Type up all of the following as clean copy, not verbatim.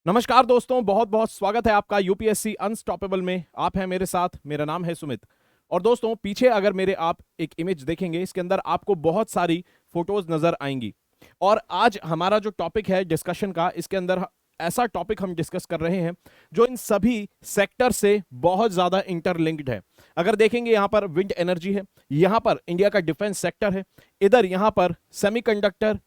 नमस्कार दोस्तों, बहुत बहुत स्वागत है आपका यूपीएससी अनस्टॉपेबल में। आप हैं मेरे साथ, मेरा नाम है सुमित। और दोस्तों, पीछे अगर मेरे आप एक इमेज देखेंगे, इसके अंदर आपको बहुत सारी फोटोज नजर आएंगी। और आज हमारा जो टॉपिक है डिस्कशन का, इसके अंदर ऐसा टॉपिक हम डिस्कस कर रहे हैं जो इन सभी सेक्टर से बहुत ज्यादा इंटरलिंक्ड है। अगर देखेंगे, यहां पर विंड एनर्जी है, यहां पर इंडिया का डिफेंस सेक्टर है, इधर यहां पर सेमीकंडक्टर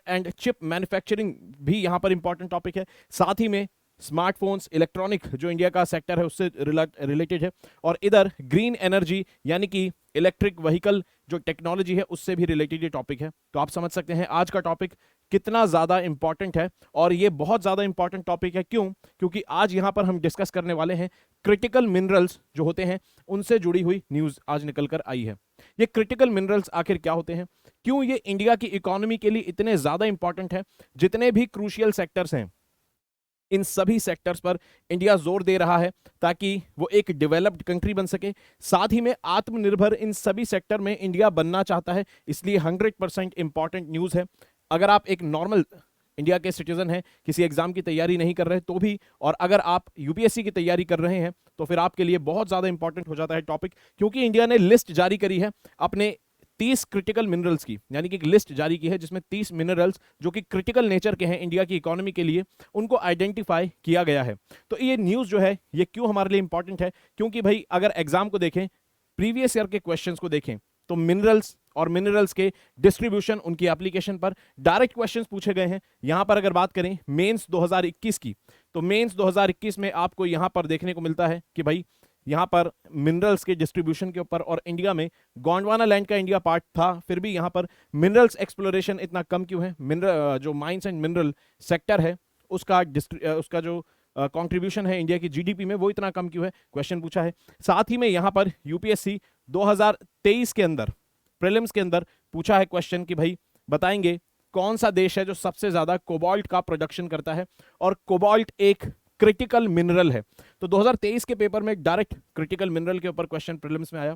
एंड चिप मैन्युफैक्चरिंग भी यहां पर इंपॉर्टेंट टॉपिक है। साथ ही में स्मार्टफोन्स, इलेक्ट्रॉनिक जो इंडिया का सेक्टर है उससे रिलेटेड है। और इधर ग्रीन एनर्जी यानी कि इलेक्ट्रिक व्हीकल जो टेक्नोलॉजी है उससे भी रिलेटेड ये टॉपिक है। तो आप समझ सकते हैं आज का टॉपिक कितना ज्यादा इंपॉर्टेंट है। और ये बहुत ज्यादा इंपॉर्टेंट टॉपिक है, क्यों? क्योंकि आज यहां पर हम डिस्कस करने वाले हैं क्रिटिकल मिनरल्स जो होते हैं, उनसे जुड़ी हुई न्यूज आज निकल कर आई है। ये क्रिटिकल मिनरल्स आखिर क्या होते हैं, क्यों ये इंडिया की इकोनॉमी के लिए इतने ज्यादा इंपॉर्टेंट है? जितने भी क्रूशियल सेक्टर्स हैं, इन सभी सेक्टर्स पर इंडिया जोर दे रहा है ताकि वो एक डेवलप्ड कंट्री बन सके। साथ ही में आत्मनिर्भर इन सभी सेक्टर में इंडिया बनना चाहता है, इसलिए 100% इंपॉर्टेंट न्यूज है। अगर आप एक नॉर्मल इंडिया के सिटीजन हैं, किसी एग्जाम की तैयारी नहीं कर रहे तो भी, और अगर आप यूपीएससी की तैयारी कर रहे हैं तो फिर आपके लिए बहुत ज्यादा इंपॉर्टेंट हो जाता है टॉपिक। क्योंकि इंडिया ने लिस्ट जारी करी है अपने 30 क्रिटिकल मिनरल्स की, यानी कि एक लिस्ट जारी की है जिसमें 30 मिनरल्स जो कि क्रिटिकल नेचर के हैं इंडिया की इकोनॉमी के लिए, उनको आइडेंटिफाई किया गया है। तो ये न्यूज जो है ये क्यों हमारे लिए इंपॉर्टेंट है? क्योंकि भाई अगर एग्जाम को देखें, प्रीवियस ईयर के क्वेश्चंस को देखें, तो मिनरल्स और मिनरल्स के डिस्ट्रीब्यूशन, उनकी एप्लीकेशन पर डायरेक्ट क्वेश्चंस पूछे गए हैं। यहां पर अगर बात करें मेंस 2021 की, तो मेंस 2021 में आपको यहां पर देखने को मिलता है कि भाई यहां पर मिनरल्स के डिस्ट्रीब्यूशन के ऊपर, और इंडिया में गोंडवाना लैंड का इंडिया पार्ट था, फिर भी यहां पर मिनरल्स एक्सप्लोरेशन इतना कम क्यों है? मिनरल जो माइंस एंड मिनरल सेक्टर है उसका जो कंट्रीब्यूशन है इंडिया की जीडीपी में, वो इतना कम क्यों है? क्वेश्चन पूछा है। साथ ही में यहां पर यूपीएससी 2023 के अंदर प्रीलिम्स के अंदर पूछा है क्वेश्चन कि भाई बताएंगे कौन सा देश है जो सबसे ज्यादा कोबाल्ट का प्रोडक्शन करता है? और कोबाल्ट एक क्रिटिकल मिनरल है। तो 2023 के पेपर में डायरेक्ट क्रिटिकल मिनरल के ऊपर क्वेश्चन प्रीलिम्स में आया।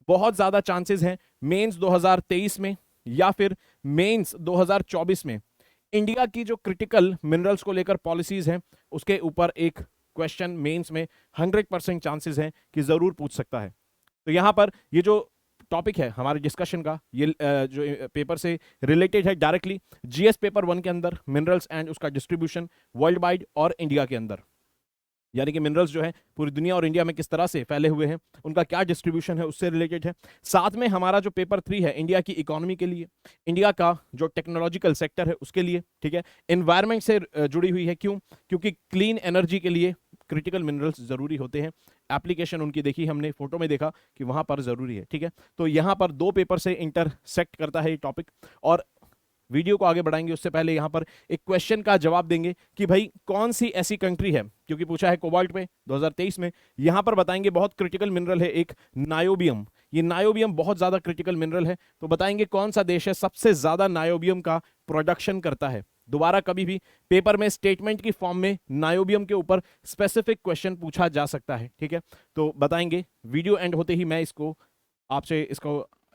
बहुत ज्यादा चांसेस हैं मेंस 2023 में या फिर मेंस 2024 में इंडिया की जो क्रिटिकल मिनरल्स को लेकर पॉलिसीज हैं उसके ऊपर एक क्वेश्चन मेंस में 100% चांसेस हैं कि जरूर पूछ सकता है। तो यहां पर ये जो टॉपिक है हमारे डिस्कशन का, ये जो पेपर से रिलेटेड है डायरेक्टली जीएस पेपर 1 के अंदर, मिनरल्स एंड उसका डिस्ट्रीब्यूशन वर्ल्ड वाइड और इंडिया के अंदर, यानी कि मिनरल्स जो है पूरी दुनिया और इंडिया में किस तरह से फैले हुए हैं, उनका क्या डिस्ट्रीब्यूशन है, उससे रिलेटेड है। साथ में हमारा जो पेपर 3 है इंडिया की इकोनॉमी के लिए, इंडिया का जो टेक्नोलॉजिकल सेक्टर है उसके लिए, ठीक है, एनवायरमेंट से जुड़ी हुई है। क्यों? क्योंकि क्लीन एनर्जी के लिए क्रिटिकल मिनरल्स जरूरी होते हैं। एप्लीकेशन उनकी देखी हमने, फोटो में देखा कि वहां पर जरूरी है, ठीक है। तो यहां पर 2 पेपर से इंटरसेक्ट करता है ये टॉपिक। और वीडियो को आगे बढ़ाएंगे उससे पहले यहां पर एक क्वेश्चन का जवाब देंगे कि भाई कौन सी ऐसी कंट्री है, क्योंकि पूछा है कोबाल्ट पे 2023 में, यहां पर बताएंगे बहुत क्रिटिकल मिनरल है एक नायोबियम। ये नायोबियम बहुत ज्यादा क्रिटिकल मिनरल है, तो बताएंगे कौन सा देश है सबसे ज्यादा नायोबियम का प्रोडक्शन करता है। दोबारा कभी भी पेपर में स्टेटमेंट की फॉर्म में नायोबियम के ऊपर स्पेसिफिक क्वेश्चन पूछा जा सकता है, ठीक है। तो बताएंगे, वीडियो एंड होते ही मैं इसको आपसे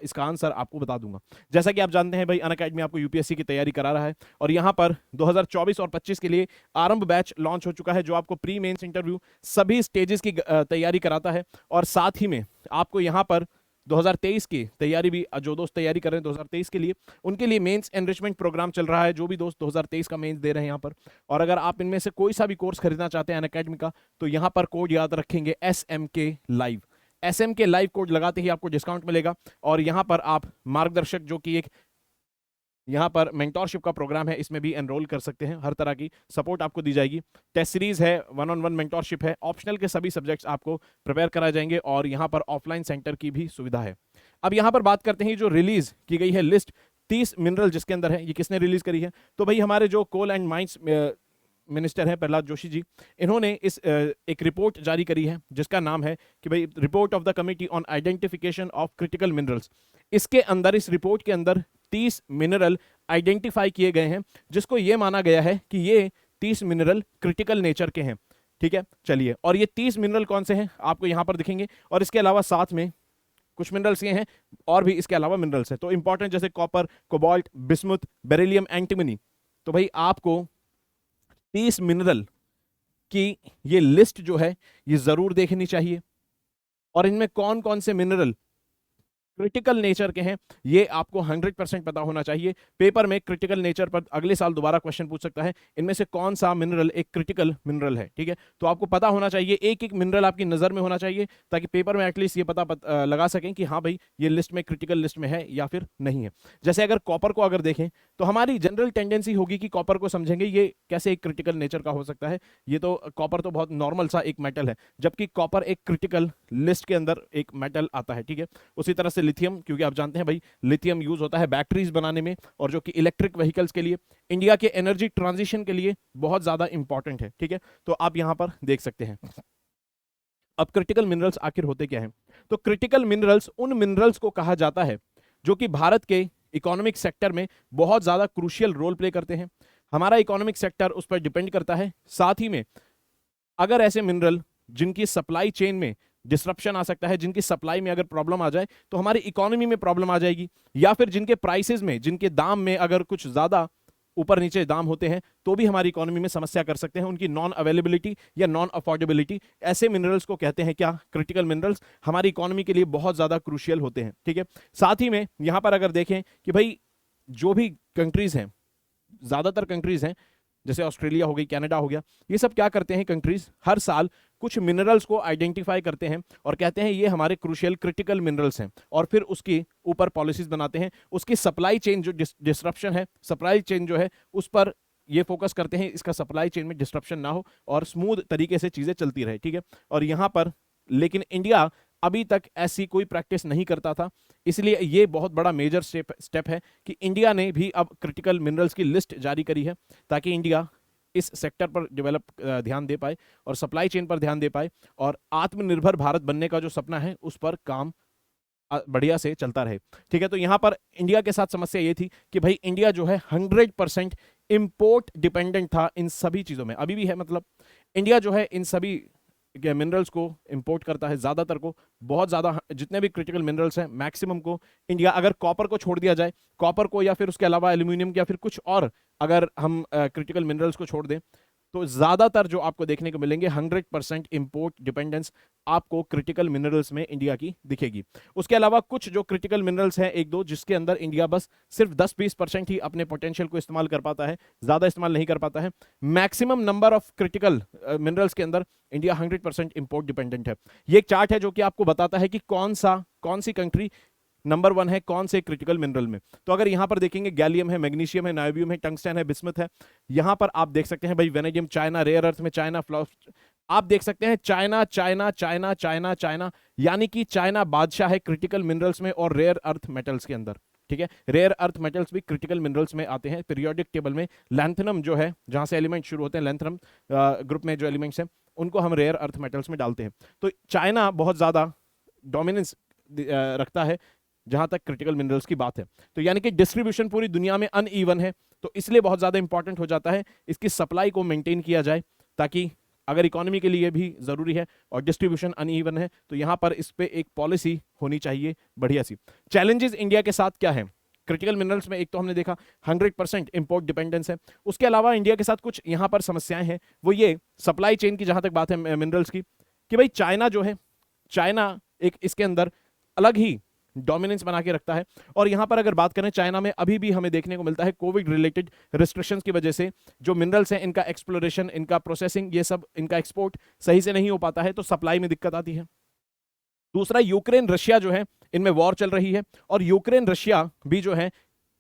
इसका आंसर आपको बता दूंगा। जैसा कि आप जानते हैं भाई, अनअकैडमी आपको यूपीएससी की तैयारी करा रहा है, और यहां पर 2024 और 25 के लिए आरंभ बैच लॉन्च हो चुका है, जो आपको प्री मेंस इंटरव्यू सभी स्टेजेस की तैयारी कराता है। और साथ ही में आपको यहां पर 2023 की तैयारी भी, जो दोस्त तैयारी कर रहे हैं 2023 के लिए, उनके लिए मेंस एनरिचमेंट प्रोग्राम चल रहा है, जो भी दोस्त 2023 का मेंस दे रहे हैं यहाँ पर। और अगर आप इनमें से कोई सा भी कोर्स खरीदना चाहते हैं अनअकैडमी का, तो यहाँ पर कोड याद रखेंगे SMK live. SMK live code लगाते ही आपको डिस्काउंट मिलेगा। और यहां पर आप मार्गदर्शक, जो कि एक यहां पर मेंटोरशिप का प्रोग्राम है, इसमें भी एनरोल कर सकते हैं। हर तरह की सपोर्ट आपको दी जाएगी। टेस्ट सीरीज है, 1-on-1 मेंटोरशिप है, ऑप्शनल के सभी सब्जेक्ट्स आपको प्रिपेयर कराए जाएंगे, और यहां पर ऑफलाइन सेंटर की भी सुविधा है। अब यहां पर बात करते हैं जो रिलीज की गई है लिस्ट 30 मिनरल जिसके अंदर है, ये किसने रिलीज करी है? तो भाई हमारे जो कोल एंड माइंस मिनिस्टर हैं प्रहलाद जोशी जी, इन्होंने एक रिपोर्ट जारी करी है जिसका नाम है कि भाई report of the committee on identification of critical minerals. इसके अंदर, इस रिपोर्ट के अंदर 30 मिनरल आइडेंटिफाई किए गए हैं, जिसको ये माना गया है कि ये 30 मिनरल क्रिटिकल नेचर के हैं, ठीक है। चलिए, और ये 30 मिनरल कौन से हैं आपको यहां पर दिखेंगे, और इसके अलावा साथ में कुछ मिनरल्स ये हैं, और भी इसके अलावा मिनरल्स हैं तो इंपॉर्टेंट, जैसे copper, cobalt, bismuth, beryllium, antimony. तो भाई आपको 30 मिनरल की ये लिस्ट जो है ये जरूर देखनी चाहिए, और इनमें कौन कौन से मिनरल क्रिटिकल नेचर के हैं ये आपको 100% पता होना चाहिए। पेपर में क्रिटिकल नेचर पर अगले साल दोबारा क्वेश्चन पूछ सकता है, इनमें से कौन सा मिनरल एक क्रिटिकल मिनरल है, ठीक है। तो आपको पता होना चाहिए, एक एक मिनरल आपकी नजर में होना चाहिए, ताकि पेपर में एटलीस्ट ये पता लगा सकें कि हाँ भाई ये लिस्ट में क्रिटिकल लिस्ट में है या फिर नहीं है। जैसे अगर कॉपर को अगर देखें तो हमारी जनरल टेंडेंसी होगी कि कॉपर को समझेंगे ये कैसे एक क्रिटिकल नेचर का हो सकता है, ये तो कॉपर तो बहुत नॉर्मल सा एक मेटल है, जबकि कॉपर एक क्रिटिकल लिस्ट के अंदर एक मेटल आता है, ठीक है। उसी तरह से लिथियम, क्योंकि आप जानते हैं भाई लिथियम यूज होता है बैटरीज बनाने में, और जो कि इलेक्ट्रिक व्हीकल्स के लिए, इंडिया के एनर्जी ट्रांजिशन के लिए बहुत ज्यादा इंपॉर्टेंट है, ठीक है। तो आप यहां पर देख सकते हैं। अब क्रिटिकल मिनरल्स आखिर होते क्या हैं? तो क्रिटिकल मिनरल्स उन मिनरल्स को कहा जाता है जो कि भारत के इकोनॉमिक सेक्टर में बहुत ज्यादा क्रूशियल रोल प्ले करते हैं। हमारा इकोनॉमिक सेक्टर उस पर डिपेंड करता है। साथ ही में अगर ऐसे मिनरल जिनकी सप्लाई चेन में डिसरप्शन आ सकता है, जिनकी सप्लाई में अगर प्रॉब्लम आ जाए तो हमारी इकोनॉमी में प्रॉब्लम आ जाएगी, या फिर जिनके प्राइसेस में, जिनके दाम में अगर कुछ ज्यादा ऊपर नीचे दाम होते हैं तो भी हमारी इकोनॉमी में समस्या कर सकते हैं, उनकी नॉन अवेलेबिलिटी या नॉन अफोर्डेबिलिटी। ऐसे मिनरल्स को कहते हैं क्या? Critical minerals. हमारी इकोनॉमी के लिए बहुत ज्यादा क्रूशियल होते हैं, ठीक है। साथ ही में यहां पर अगर देखें कि भाई जो भी कंट्रीज हैं, ज्यादातर कंट्रीज हैं जैसे ऑस्ट्रेलिया हो गई, कनाडा हो गया, ये सब क्या करते हैं कंट्रीज, हर साल कुछ मिनरल्स को आइडेंटिफाई करते हैं और कहते हैं ये हमारे क्रूशियल क्रिटिकल मिनरल्स हैं, और फिर उसके ऊपर पॉलिसीज बनाते हैं। उसकी सप्लाई चेन जो डिस्ट्रप्शन है, सप्लाई चेन जो है उस पर ये फोकस करते हैं, इसका सप्लाई चेन में डिस्ट्रप्शन ना हो और स्मूथ तरीके से चीजें चलती रहे, ठीक है। और यहां पर लेकिन इंडिया अभी तक ऐसी कोई प्रैक्टिस नहीं करता था, इसलिए ये बहुत बड़ा मेजर स्टेप है कि इंडिया ने भी अब क्रिटिकल मिनरल्स की लिस्ट जारी करी है, ताकि इंडिया इस सेक्टर पर डेवलप ध्यान दे पाए और सप्लाई चेन पर ध्यान दे पाए, और आत्मनिर्भर भारत बनने का जो सपना है उस पर काम बढ़िया से चलता रहे, ठीक है। तो यहां पर इंडिया के साथ समस्या ये थी कि भाई इंडिया जो है 100% इंपोर्ट डिपेंडेंट था इन सभी चीजों में, अभी भी है। मतलब इंडिया जो है इन सभी मिनरल्स को इंपोर्ट करता है, ज्यादातर को, बहुत ज्यादा, जितने भी क्रिटिकल मिनरल्स हैं मैक्सिमम को इंडिया, अगर कॉपर को छोड़ दिया जाए, कॉपर को या फिर उसके अलावा एल्यूमिनियम या फिर कुछ और अगर हम क्रिटिकल मिनरल्स को छोड़ दें, तो ज्यादातर जो आपको देखने को मिलेंगे 100% इंपोर्ट डिपेंडेंस आपको क्रिटिकल मिनरल्स में इंडिया की दिखेगी। उसके अलावा कुछ जो क्रिटिकल मिनरल्स हैं एक दो, जिसके अंदर इंडिया बस सिर्फ 10-20% ही अपने पोटेंशियल को इस्तेमाल कर पाता है, ज्यादा इस्तेमाल नहीं कर पाता है। Maximum number of critical minerals के अंदर इंडिया 100% इंपोर्ट डिपेंडेंट है। ये एक चार्ट है जो कि आपको बताता है कि कौन सी कंट्री नंबर 1 है कौन से क्रिटिकल मिनरल में। तो अगर यहां पर देखेंगे गैलियम है, मैग्नीशियम है, नायोबियम है, टंगस्टन है, बिस्मथ है। यहां पर आप देख सकते हैं भाई वेनेडियम, चाइना, रेयर अर्थ में चाइना, आप देख सकते हैं China China China China China, यानी कि चाइना बादशाह है क्रिटिकल मिनरल्स में और रेयर अर्थ मेटल्स के अंदर, ठीक है। रेयर अर्थ मेटल्स भी क्रिटिकल मिनरल्स में आते हैं। पीरियोडिक टेबल में लैंथनम जो है, जहां से एलिमेंट शुरू होते हैं, लैंथनम ग्रुप में जो एलिमेंट्स हैं उनको हम रेयर अर्थ मेटल्स में डालते हैं। तो चाइना बहुत ज्यादा डोमिनेंस रखता है जहां तक क्रिटिकल मिनरल्स की बात है। तो यानी कि डिस्ट्रीब्यूशन पूरी दुनिया में अनइवन है, तो इसलिए बहुत ज्यादा इंपॉर्टेंट हो जाता है इसकी सप्लाई को मेंटेन किया जाए, ताकि अगर इकोनॉमी के लिए भी जरूरी है और डिस्ट्रीब्यूशन अनइवन है तो यहां पर इस पे एक पॉलिसी होनी चाहिए बढ़िया सी। चैलेंजेस इंडिया के साथ क्या है क्रिटिकल मिनरल्स में? एक तो हमने देखा 100% इंपोर्ट डिपेंडेंस है। उसके अलावा इंडिया के साथ कुछ यहां पर समस्याएं हैं, वो ये सप्लाई चेन की जहां तक बात है मिनरल्स की, कि भाई चाइना जो है, चाइना एक इसके अंदर अलग ही डोमिनेंस बना के रखता है। और यहां पर अगर बात करें चाइना में अभी भी हमें देखने को मिलता है कोविड रिलेटेड रिस्ट्रिक्शंस की वजह से जो मिनरल्स हैं इनका एक्सप्लोरेशन, इनका प्रोसेसिंग, ये सब इनका एक्सपोर्ट सही से नहीं हो पाता है, तो सप्लाई में दिक्कत आती है। दूसरा, यूक्रेन रशिया जो है इनमें वॉर चल रही है, और यूक्रेन रशिया भी जो है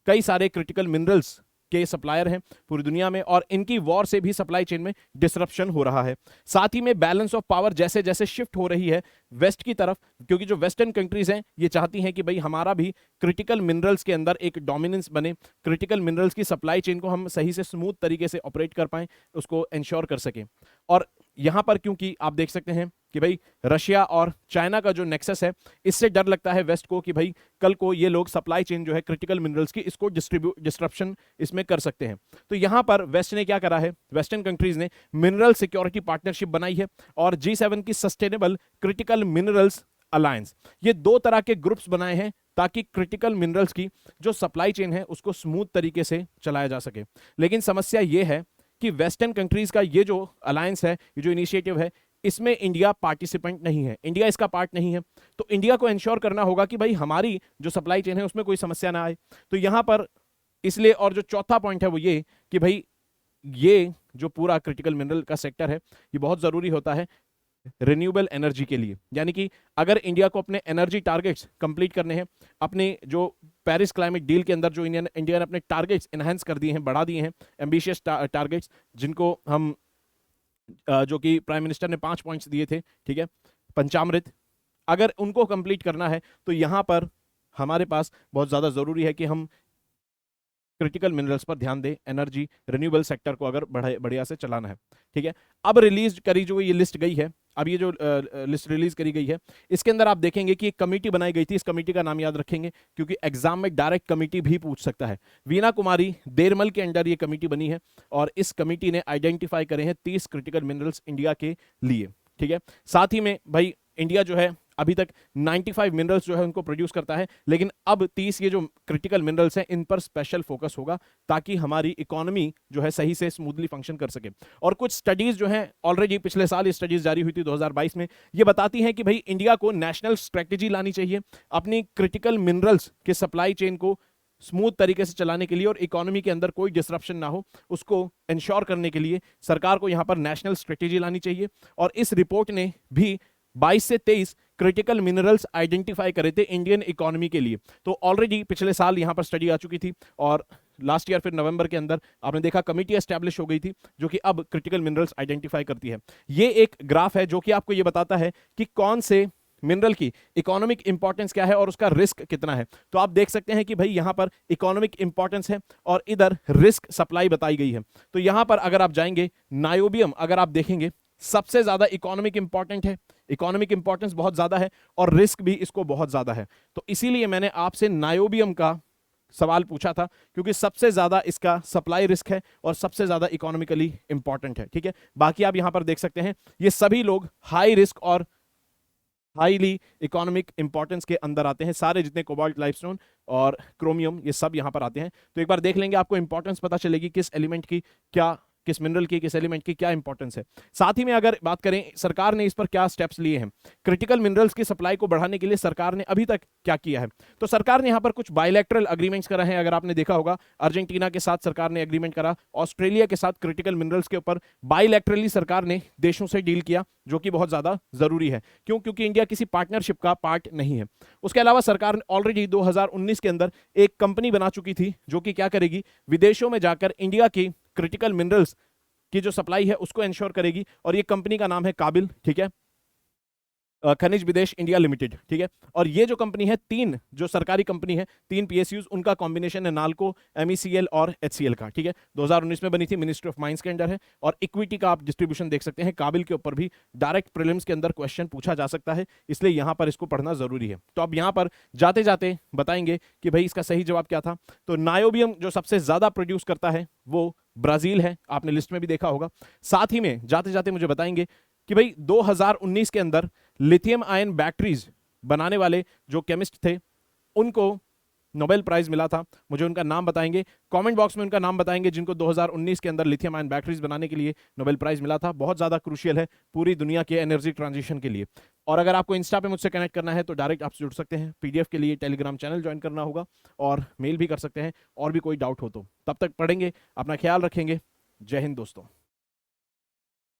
कई सारे क्रिटिकल मिनरल्स के सप्लायर हैं पूरी दुनिया में, और इनकी वॉर से भी सप्लाई चेन में डिसरप्शन हो रहा है। साथ ही में बैलेंस ऑफ पावर जैसे जैसे शिफ्ट हो रही है वेस्ट की तरफ, क्योंकि जो वेस्टर्न कंट्रीज हैं ये चाहती हैं कि भाई हमारा भी क्रिटिकल मिनरल्स के अंदर एक डोमिनेंस बने, क्रिटिकल मिनरल्स की सप्लाई चेन को हम सही से स्मूथ तरीके से ऑपरेट कर पाएं, उसको इंश्योर कर सकें। और यहां पर क्योंकि आप देख सकते हैं कि भाई रशिया और चाइना का जो नेक्सस है, इससे डर लगता है वेस्ट को कि भाई कल को ये लोग सप्लाई चेन जो है क्रिटिकल मिनरल्स की, इसको डिस्ट्रप्शन इसमें कर सकते हैं। तो यहां पर वेस्ट ने क्या करा है, वेस्टर्न कंट्रीज ने मिनरल सिक्योरिटी पार्टनरशिप बनाई है और G7 की सस्टेनेबल क्रिटिकल मिनरल्स अलायंस, ये 2 तरह के ग्रुप्स बनाए हैं ताकि क्रिटिकल मिनरल्स की जो सप्लाई चेन है उसको स्मूथ तरीके से चलाया जा सके। लेकिन समस्या यह है कि वेस्टर्न कंट्रीज का ये जो अलायंस है, ये जो इनिशिएटिव है, इसमें इंडिया पार्टिसिपेंट नहीं है, इंडिया इसका पार्ट नहीं है। तो इंडिया को इंश्योर करना होगा कि भाई हमारी जो सप्लाई चेन है उसमें कोई समस्या ना आए। तो यहां पर इसलिए, और जो चौथा पॉइंट है वो ये कि भाई ये जो पूरा क्रिटिकल मिनरल का सेक्टर है ये बहुत जरूरी होता है रिन्यूएबल एनर्जी के लिए। यानी कि अगर इंडिया को अपने एनर्जी टारगेट्स कंप्लीट करने हैं, अपने जो पेरिस क्लाइमेट डील के अंदर जो इंडिया ने अपने टारगेट्स एनहांस कर दिए हैं, बढ़ा दिए हैं, एम्बिशियस टारगेट्स, जिनको हम जो कि प्राइम मिनिस्टर ने 5 पॉइंट्स दिए थे, ठीक है, पंचामृत, अगर उनको कंप्लीट करना है तो यहां पर हमारे पास बहुत ज्यादा जरूरी है कि हम क्रिटिकल मिनरल्स पर ध्यान दें, एनर्जी रिन्यूएबल सेक्टर को अगर बढ़िया से चलाना है, ठीक है। अब रिलीज करी जो ये लिस्ट गई है, अब ये जो लिस्ट रिलीज करी गई है, इसके अंदर आप देखेंगे कि एक कमेटी बनाई गई थी। इस कमेटी का नाम याद रखेंगे क्योंकि एग्जाम में डायरेक्ट कमेटी भी पूछ सकता है। वीना कुमारी देरमल के अंडर ये कमेटी बनी है और इस कमेटी ने आइडेंटिफाई करे हैं 30 क्रिटिकल मिनरल्स इंडिया के लिए, ठीक है। साथ ही में भाई इंडिया जो है अभी तक 95 मिनरल्स जो है उनको प्रोड्यूस करता है, लेकिन अब 30 ये जो क्रिटिकल मिनरल्स हैं इन पर स्पेशल फोकस होगा ताकि हमारी इकोनॉमी जो है सही से स्मूथली फंक्शन कर सके। और कुछ स्टडीज जो हैं ऑलरेडी पिछले साल ये स्टडीज जारी हुई थी 2022 में, ये बताती हैं कि भाई इंडिया को नेशनल स्ट्रेटेजी लानी चाहिए अपनी क्रिटिकल मिनरल्स के सप्लाई चेन को स्मूथ तरीके से चलाने के लिए और इकोनॉमी के अंदर कोई डिसरप्शन ना हो, उसको इंश्योर करने के लिए सरकार को यहां पर नेशनल स्ट्रेटेजी लानी चाहिए। और इस रिपोर्ट ने भी 22 से 23 क्रिटिकल मिनरल्स आइडेंटिफाई करे थे इंडियन इकोनॉमी के लिए। तो ऑलरेडी पिछले साल यहां पर स्टडी आ चुकी थी और लास्ट ईयर फिर नवंबर के अंदर आपने देखा कमेटी एस्टैब्लिश हो गई थी जो कि अब क्रिटिकल मिनरल्स आइडेंटिफाई करती है। ये एक ग्राफ है जो कि आपको ये बताता है कि कौन से मिनरल की इकोनॉमिक इंपॉर्टेंस क्या है और उसका रिस्क कितना है। तो आप देख सकते हैं कि भाई यहां पर इकोनॉमिक इंपॉर्टेंस है और इधर रिस्क सप्लाई बताई गई है। तो यहां पर अगर आप जाएंगे नायोबियम, अगर आप देखेंगे सबसे ज्यादा इकोनॉमिक इंपॉर्टेंट है, इकोनॉमिक इंपॉर्टेंस बहुत ज्यादा है और रिस्क भी इसको बहुत ज्यादा है। तो इसीलिए मैंने आपसे नायोबियम का सवाल पूछा था क्योंकि सबसे ज्यादा इसका सप्लाई रिस्क है और सबसे ज्यादा इकोनॉमिकली इंपॉर्टेंट है, ठीक है। बाकी आप यहां पर देख सकते हैं ये सभी लोग हाई रिस्क और हाईली इकोनॉमिक इंपॉर्टेंस के अंदर आते हैं। सारे जितने कोबाल्ट, लाइमस्टोन और क्रोमियम ये सब यहां पर आते हैं। तो एक बार देख लेंगे, आपको इंपॉर्टेंस पता चलेगी किस एलिमेंट की क्या, किस मिनरल की, किस एलिमेंट की क्या इंपॉर्टेंस है। साथ ही में अगर बात करें सरकार ने इस पर क्या स्टेप्स लिए हैं, क्रिटिकल मिनरल्स की सप्लाई को बढ़ाने के लिए सरकार ने अभी तक क्या किया है। तो सरकार ने यहां पर कुछ बायलैटरल एग्रीमेंट्स करा है। अगर आपने देखा होगा अर्जेंटीना के साथ सरकार ने एग्रीमेंट करा, ऑस्ट्रेलिया के साथ क्रिटिकल मिनरल्स के ऊपर बायलैटरली सरकार ने देशों से डील किया, जो कि बहुत ज्यादा जरूरी है। क्यों? क्योंकि इंडिया किसी पार्टनरशिप का पार्ट नहीं है। उसके अलावा सरकार ने ऑलरेडी 2019 के अंदर एक कंपनी बना चुकी थी जो कि क्या करेगी, विदेशों में जाकर इंडिया की क्रिटिकल मिनरल्स की जो सप्लाई है उसको इंश्योर करेगी और ये कंपनी का नाम है काबिल, ठीक है, खनिज विदेश इंडिया लिमिटेड, ठीक है। और ये जो कंपनी है, 3 जो सरकारी कंपनी है, 3 पीएसयूज, उनका कॉम्बिनेशन है नाल्को, एमईसीएल और एचसीएल का, ठीक है। 2019 में बनी थी, मिनिस्ट्री ऑफ माइंस के अंडर है और इक्विटी का आप डिस्ट्रीब्यूशन देख सकते हैं। काबिल के ऊपर भी डायरेक्ट प्रीलिम्स के अंदर क्वेश्चन पूछा जा सकता है, इसलिए यहां पर इसको पढ़ना जरूरी है। तो अब यहां पर जाते जाते बताएंगे कि भाई इसका सही जवाब क्या था। तो नायोबियम जो सबसे ज्यादा प्रोड्यूस करता है वो ब्राजील है, आपने लिस्ट में भी देखा होगा। साथ ही में जाते जाते मुझे बताएंगे कि भाई 2019 के अंदर लिथियम आयन बैटरीज बनाने वाले जो केमिस्ट थे उनको नोबेल प्राइज मिला था। मुझे उनका नाम बताएंगे, कमेंट बॉक्स में उनका नाम बताएंगे जिनको 2019 के अंदर लिथियम आयन बैटरीज बनाने के लिए नोबेल प्राइज मिला था। बहुत ज्यादा क्रूशियल है पूरी दुनिया के एनर्जी ट्रांजिशन के लिए। और अगर आपको इंस्टा पे मुझसे कनेक्ट करना है तो डायरेक्ट आपसे जुड़ सकते हैं। पीडीएफ के लिए टेलीग्राम चैनल ज्वाइन करना होगा और मेल भी कर सकते हैं और भी कोई डाउट हो तो। तब तक पढ़ेंगे, अपना ख्याल रखेंगे। जय हिंद दोस्तों।